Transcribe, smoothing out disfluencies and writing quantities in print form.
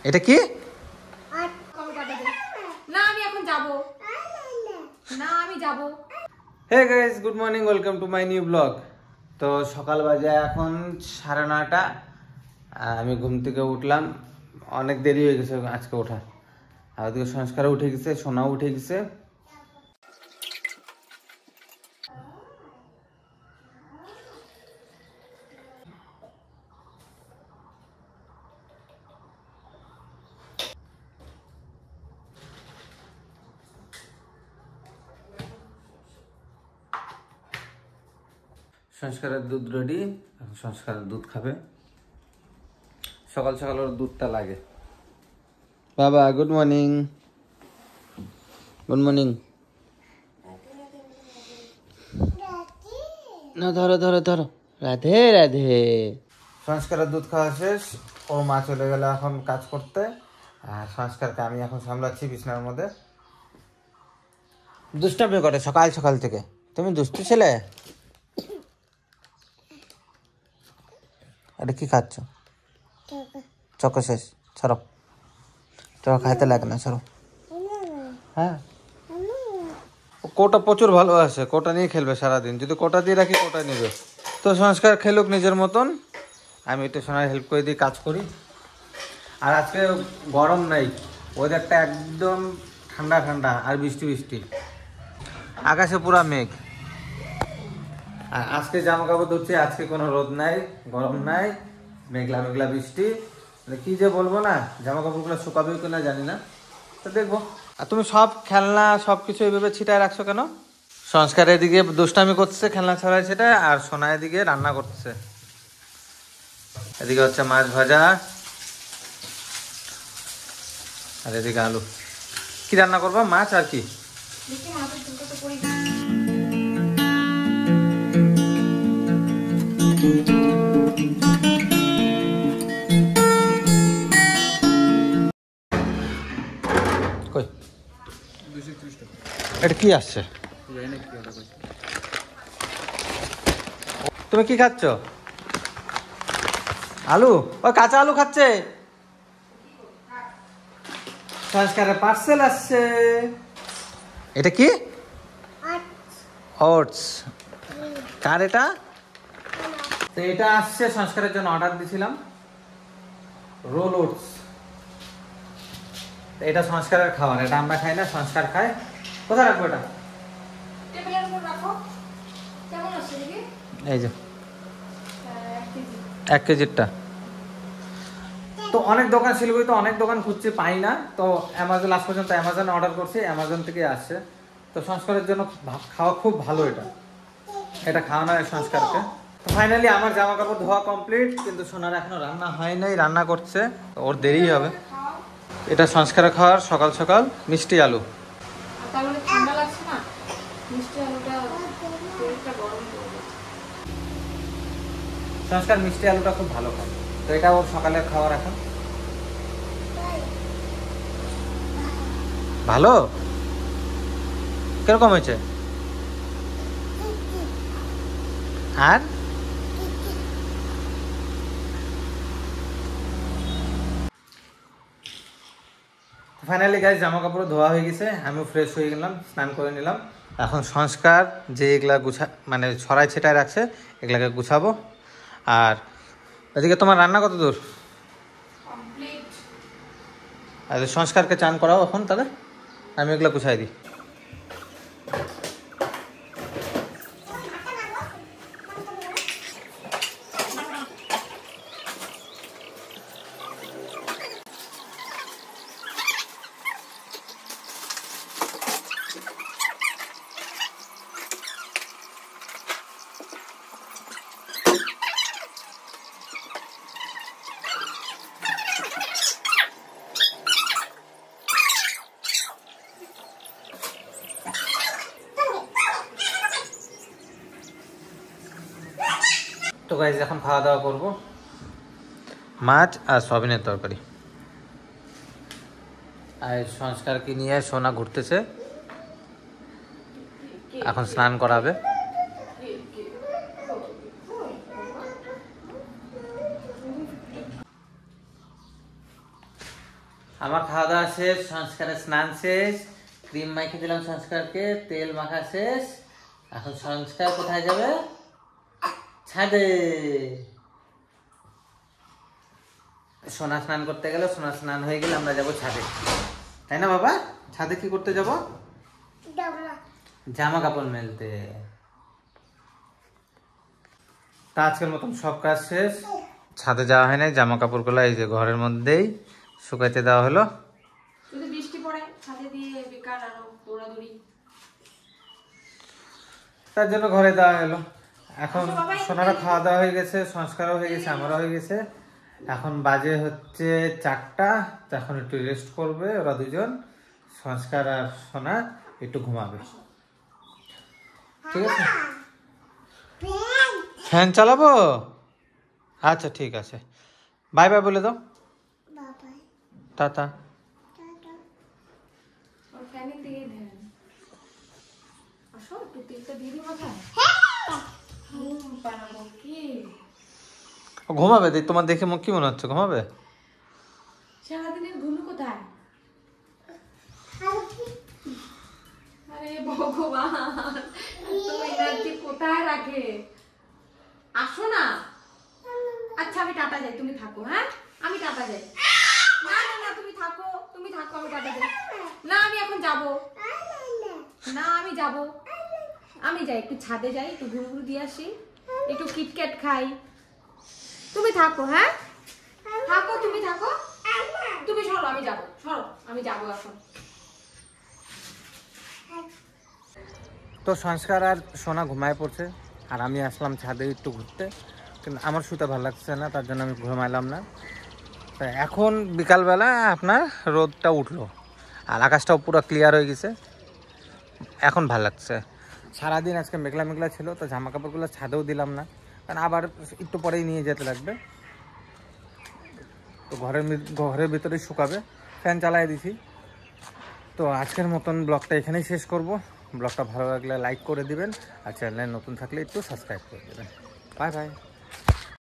এটা কি? না আমি এখন যাব না, আমি যাব। Hey guys, good morning, welcome to my new blog. তো সকাল বাজে এখন 9:30। আমি ঘুম থেকে উঠলাম, অনেক দেরি হয়ে গেছে আজকে ওঠা। আর ওদিকে সংস্কারও উঠে গেছে, সোনাও উঠে গেছে। সংস্কারের দুধ রেডি, এখন সংস্কারের দুধ খাবে। সকাল সকাল ওর দুধটা লাগে। বাবা গুড মর্নিং। Good morning. না ধরো ধরো ধরো। রাধে রাধে। সংস্কারের দুধ খাওয়া শেষ, ওর মা চলে গেল এখন কাজ করতে। আর সংস্কারকে আমি এখন সামলাচ্ছি বিছানার মধ্যে। দুষ্টামি করে সকাল সকাল থেকে। তুমি দুষ্টু ছেলে। এটা কি খাচ্ছ? চকো শেষ, সরো। চকো খাইতে লাগে না, সরো। হ্যাঁ, কোটা প্রচুর ভালোবাসে, কোটা নিয়ে খেলবে সারাদিন। যদি কোটা দিয়ে রাখি কোটা নেবে। তো সংস্কার খেলুক নিজের মতন, আমি একটু সোনার হেল্প করে দিই, কাজ করি। আর আজকে গরম নাই, ওয়েদারটা একদম ঠান্ডা ঠান্ডা আর বৃষ্টি বৃষ্টি, আকাশে পুরা মেঘ। আর আজকে জামা কাপড় ধুচ্ছি, আজকে কোনো রোদ নাই, গরম নাই, মেঘলা মেঘলা বৃষ্টি। কি যে বলবো না, জামা কাপড়গুলো শুকাবে কিনা জানি না, তো দেখবো। আর তুমি সব খেলনা সব কিছু এইভাবে ছিটায় রাখছো কেন? সংস্কার এদিকে দুষ্টামি করছে, খেলনা ছড়ায় সেটা, আর সোনা এদিকে রান্না করছে। এদিকে হচ্ছে মাছ ভাজা, আর এদিকে আলু। কি রান্না করবো? মাছ আর কি? কই এটা কি আসছে? তুমি কি খাচ্ছ? আলু? ওই কাঁচা আলু খাচ্ছে। সংস্কারের পার্সেল আসছে। এটা কি? ওটস। কার এটা? তো এটা আসছে সংস্কারের জন্য, অর্ডার দিয়েছিলাম রোল ওটস। এটা সংস্কারের খাবার, এটা আমরা খাই না, সংস্কার খায়। কোথায় রাখবো এটা? টেবিলের উপর রাখো। কেমন আছে দেখি? এই যে 1 কেজি। 1 কেজিরটা। তো অনেক দোকান শিলিগুড়ি, তো অনেক দোকান খুঁজছি, পাই না। তো অ্যামাজন, লাস্ট পর্যন্ত অ্যামাজনে অর্ডার করছি, অ্যামাজন থেকে আসছে। তো সংস্কারের জন্য খাওয়া খুব ভালো। এটা খাওয়ানো হয় সংস্কারকে। তো ফাইনালি আমার জামা কাপড় ধোয়া কমপ্লিট, কিন্তু সোনার এখনো রান্না হয় নাই, রান্না করছে, ওর দেরি হবে। এটা সংস্কারে খাওয়ার সকাল সকাল মিষ্টি আলু। তাহলে ঠান্ডা লাগছে না? মিষ্টি আলুটা তেলটা গরম করবে। সংস্কার মিষ্টি আলুটা খুব ভালো খায়, তো এটা ওর সকালের খাওয়ার এখন। ভালো? কিরকম হয়েছে? আর ফাইনালি গাইস জামা কাপড় ধোয়া হয়ে গেছে, আমিও ফ্রেশ হয়ে গেলাম, স্নান করে নিলাম। এখন সংস্কার যে এগুলা মানে ছড়াই ছেটায় রাখছে, এগুলাকে গুছাবো। আর এদিকে তোমার রান্না কত দূর? কমপ্লিট। আর সংস্কারকে চান করাও এখন, তাহলে আমি এগুলো গুছাই দিই। তো গাইস এখন খাওয়া দাওয়া করবো, মাছ আর সয়াবিনের তরকারি। আর সংস্কারকে নিয়ে সোনা ঘুরতেছে, এখন স্নান করাবে। আমার খাওয়া দাওয়া শেষ, সংস্কারের স্নান শেষ, ক্রিম মাখিয়ে দিলাম সংস্কারকে, তেল মাখা শেষ। এখন সংস্কার কোথায় যাবে? ছাদে। সোনা স্নান করতে গেল, সোনা স্নান হয়ে গেলে আমরা যাবো ছাদে, তাই না বাবা? ছাদে কি করতে যাব? জামা কাপড় মেলতে। তা আজকের মতন সব কাজ শেষ, ছাদে যাওয়া হয় নাই, জামা কাপড়গুলো এই যে ঘরের মধ্যেই শুকাইতে দেওয়া হলো। যদি বৃষ্টি পড়ে ছাদে দিয়ে বেকার আরো দৌড়াদৌড়ি, তার জন্য ঘরে দেওয়া হলো। এখন সোনারা খাওয়া দাওয়া হয়ে গেছে, সংস্কারও হয়ে গেছে, আমারও হয়ে গেছে। এখন বাজে হচ্ছে 4টা। তো এখন একটু রেস্ট করবে ওরা দুজন, সংস্কার আর সোনা একটু ঘুমাবে, ঠিক আছে? ফ্যান চালাবো? আচ্ছা ঠিক আছে, বাই বাই বলে দাও, টাটা। ওর ফ্যানের দিকে ধ্যান। আসো একটু তেলটা দিয়ে দিই মাথায়। বানাবো কি? ঘুমাবে? তোমার দেখে কি মনে হচ্ছে ঘুমাবে? সারাদিনের ঘুম কোথায়? আরে ভগবান, তো এনার্জি কোথায় রাখে? আসো না। আচ্ছা আমি টাটা যাই, তুমি থাকো। হ্যাঁ আমি টাটা যাই। না না না তুমি থাকো, তুমি থাকো, আমি টাটা যাই। না আমি এখন যাব না, আমি যাব, আমি যাই একটু ছাদে যাই, একটু ঘুরঘুর দিয়ে আসি, একটু কিটক্যাট খাই। তুমি থাকো, হ্যাঁ থাকো, তুমি থাকো, তুমি সরো, আমি যাবো, সরো, আমি যাবো এখন। তো সংস্কার আর সোনা ঘুমায় পড়ছে, আর আমি আসলাম ছাদে একটু ঘুরতে, কিন্তু আমার শুতে ভালো লাগছে না, তার জন্য আমি ঘুমাইলাম না। তো এখন বিকালবেলা আপনার রোদটা উঠলো আর আকাশটাও পুরো ক্লিয়ার হয়ে গেছে, এখন ভালো লাগছে। সারাদিন আজকে মেঘলা মেঘলা ছিল, তো জামা কাপড়গুলো ছাদেও দিলাম না, কারণ আবার একটু পরেই নিয়ে যেতে লাগবে। তো ঘরের ভিতরে শুকাবে, ফ্যান চালাই দিছি। তো আজকের মতন ব্লগটা এখানেই শেষ করব। ব্লগটা ভালো লাগলে লাইক করে দিবেন, আর চ্যানেলে নতুন থাকলে একটু সাবস্ক্রাইব করে দেবেন। Bye bye.